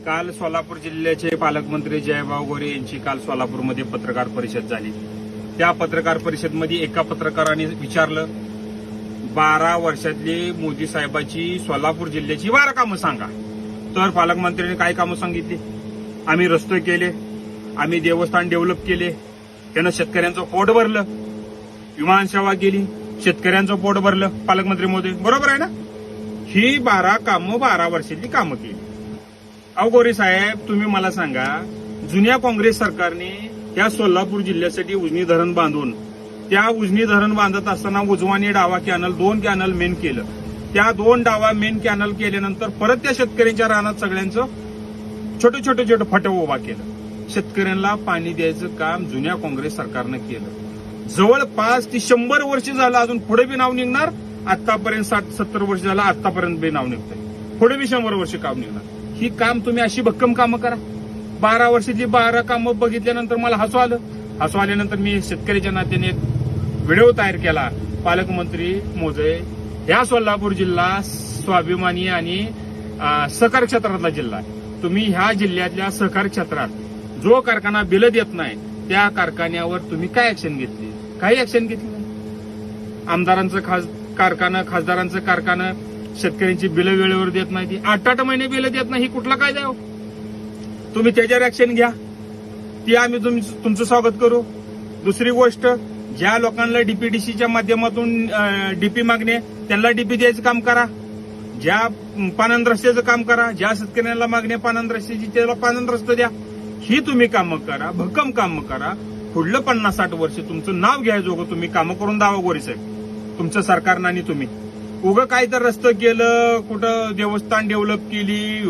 काल सोलापूर जिल्ह्याचे पालकमंत्री जयभाऊ गोरे यांची काल सोलापूरमध्ये पत्रकार परिषद झाली. त्या पत्रकार परिषदेमध्ये एका पत्रकाराने विचारलं, 12 वर्षातली मोदी साहेबाची सोलापूर जिल्ह्याची 12 कामं सांगा. तर पालकमंत्र्यांनी काय कामं सांगितली? आम्ही रस्ते केले, आम्ही देवस्थान डेव्हलप केले, त्यानं शेतकऱ्यांचं पोट भरलं, विमानसेवा केली, शेतकऱ्यांचं पोट भरलं. पालकमंत्री मोदी बरोबर आहे ना? ही 12 कामं 12 वर्षातली कामं केली. अहो गोरे साहेब, तुम्ही मला सांगा, जुन्या काँग्रेस सरकारने त्या सोलापूर जिल्ह्यासाठी उजनी धरण बांधून, त्या उजनी धरण बांधत असताना उजवानी डावा कॅनल 2 कॅनल मेन केलं. त्या 2 डावा मेन कॅनल केल्यानंतर परत त्या शेतकऱ्यांच्या रानात सगळ्यांचं छोटे छोटे फटं उभा केलं. शेतकऱ्यांना पाणी द्यायचं काम जुन्या काँग्रेस सरकारनं केलं. जवळपास ती 100 वर्ष झालं, अजून पुढे बी नाव निघणार. आतापर्यंत 60-70 वर्ष झालं, आतापर्यंत बी नाव निघतंय, पुढे बी 100 वर्ष काम निघणार. ही काम तुम्ही अशी भक्कम कामं करा. 12 वर्षातली 12 कामं बघितल्यानंतर मला हसू आलं. हसू आल्यानंतर मी शेतकऱ्याच्या नात्याने एक व्हिडिओ तयार केला. पालकमंत्री मोजे, ह्या सोलापूर जिल्हा स्वाभिमानी आणि सहकार क्षेत्रातला जिल्हा आहे. तुम्ही ह्या जिल्ह्यातल्या सहकार क्षेत्रात जो कारखाना बिलं देत नाही, त्या कारखान्यावर तुम्ही काय ऍक्शन घेतली? काही ऍक्शन घेतली नाही. आमदारांचं कारखाना, खासदारांचं कारखाना शेतकऱ्यांची बिलं वेळेवर देत नाही, ती 8-8 महिने बिलं देत नाही. ही कुठला कायदा आहे? तुम्ही त्याच्यावर ऍक्शन घ्या, ती आम्ही तुमचं स्वागत करू. दुसरी गोष्ट, ज्या लोकांना डीपीडीसीच्या माध्यमातून डीपी मागणे, त्यांना डीपी द्यायचं काम करा. ज्या पानंद रस्त्याचं काम करा, ज्या शेतकऱ्यांना मागणे पानंद रस्त्याची, त्याला पानंद रस्ते द्या. ही तुम्ही कामं करा, भक्कम कामं करा. पुढलं 50-60 वर्ष तुमचं नाव घ्यायचं, तुम्ही कामं करून दावा गोरे साहेब, तुमचं सरकारनं आणि तुम्ही. उगं काय तर रस्तं केलं, कुठं देवस्थान डेव्हलप केली,